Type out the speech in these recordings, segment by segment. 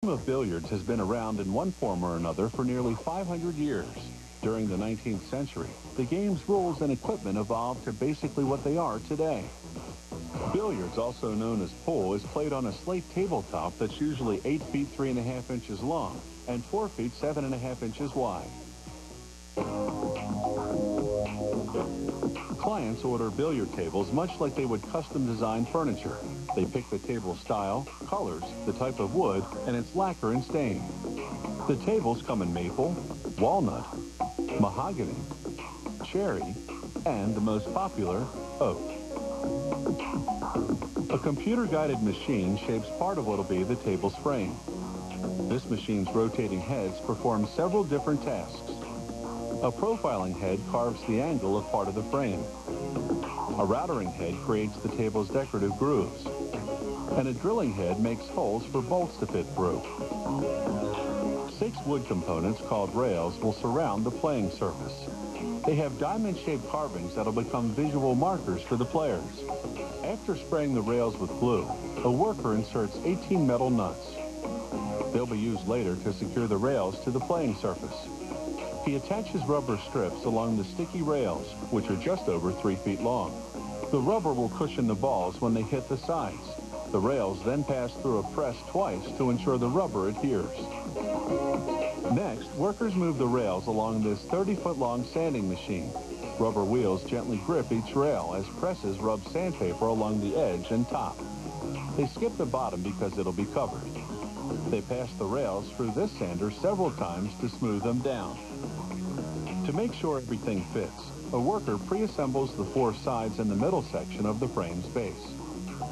The game of billiards has been around in one form or another for nearly 500 years. During the 19th century, the game's rules and equipment evolved to basically what they are today. Billiards, also known as pool, is played on a slate tabletop that's usually 8 feet 3.5 inches long and 4 feet 7.5 inches wide. Clients order billiard tables much like they would custom design furniture. They pick the table style, colors, the type of wood, and its lacquer and stain. The tables come in maple, walnut, mahogany, cherry, and the most popular, oak. A computer-guided machine shapes part of what will be the table's frame. This machine's rotating heads perform several different tasks. A profiling head carves the angle of part of the frame. A routering head creates the table's decorative grooves. And a drilling head makes holes for bolts to fit through. 6 wood components called rails will surround the playing surface. They have diamond-shaped carvings that'll become visual markers for the players. After spraying the rails with glue, a worker inserts 18 metal nuts. They'll be used later to secure the rails to the playing surface. He attaches rubber strips along the sticky rails, which are just over 3 feet long. The rubber will cushion the balls when they hit the sides. The rails then pass through a press twice to ensure the rubber adheres. Next, workers move the rails along this 30-foot-long sanding machine. Rubber wheels gently grip each rail as presses rub sandpaper along the edge and top. They skip the bottom because it'll be covered. They pass the rails through this sander several times to smooth them down. To make sure everything fits, a worker pre-assembles the 4 sides and the middle section of the frame's base.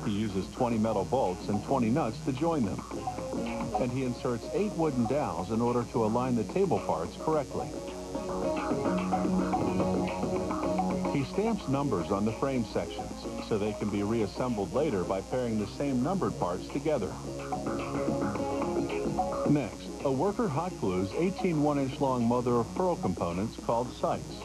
He uses 20 metal bolts and 20 nuts to join them. And he inserts 8 wooden dowels in order to align the table parts correctly. He stamps numbers on the frame sections so they can be reassembled later by pairing the same numbered parts together. Next, a worker hot glues 18 1-inch long mother-of-pearl components called sights.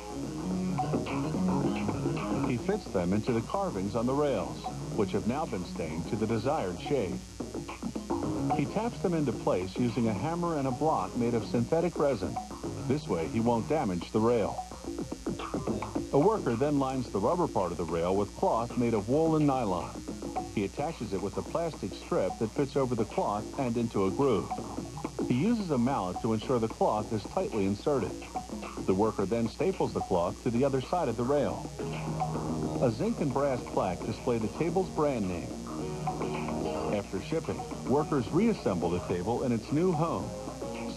He fits them into the carvings on the rails, which have now been stained to the desired shade. He taps them into place using a hammer and a block made of synthetic resin. This way, he won't damage the rail. A worker then lines the rubber part of the rail with cloth made of wool and nylon. He attaches it with a plastic strip that fits over the cloth and into a groove. He uses a mallet to ensure the cloth is tightly inserted. The worker then staples the cloth to the other side of the rail. A zinc and brass plaque display the table's brand name. After shipping, workers reassemble the table in its new home.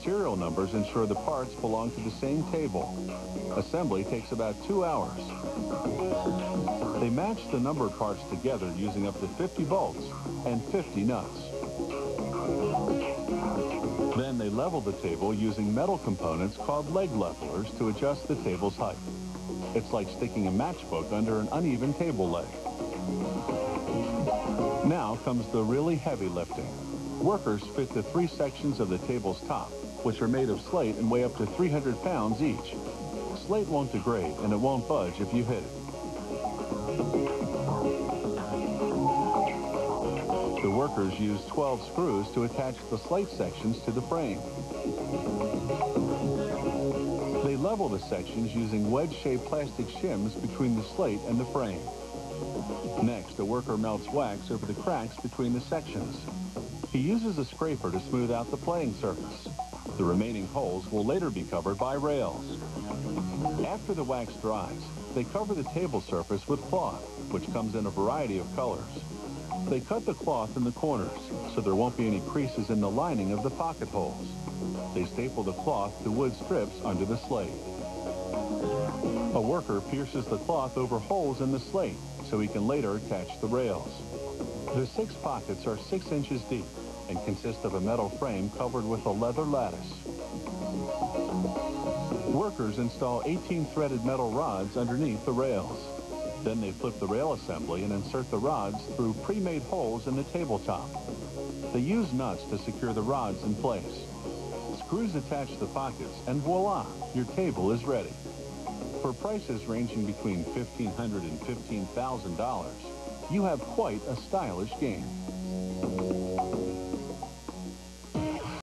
Serial numbers ensure the parts belong to the same table. Assembly takes about 2 hours. They match the numbered parts together using up to 50 bolts and 50 nuts. Then they level the table using metal components called leg levelers to adjust the table's height. It's like sticking a matchbook under an uneven table leg. Now comes the really heavy lifting. Workers fit the 3 sections of the table's top, which are made of slate and weigh up to 300 pounds each. Slate won't degrade, and it won't budge if you hit it. The workers use 12 screws to attach the slate sections to the frame. They level the sections using wedge-shaped plastic shims between the slate and the frame. Next, a worker melts wax over the cracks between the sections. He uses a scraper to smooth out the playing surface. The remaining holes will later be covered by rails. After the wax dries, they cover the table surface with cloth, which comes in a variety of colors. They cut the cloth in the corners, so there won't be any creases in the lining of the pocket holes. They staple the cloth to wood strips under the slate. A worker pierces the cloth over holes in the slate, so he can later attach the rails. The 6 pockets are 6 inches deep and consist of a metal frame covered with a leather lattice. Workers install 18 threaded metal rods underneath the rails. Then they flip the rail assembly and insert the rods through pre-made holes in the tabletop. They use nuts to secure the rods in place. Screws attach the pockets, and voila, your table is ready. For prices ranging between $1,500 and $15,000, you have quite a stylish game.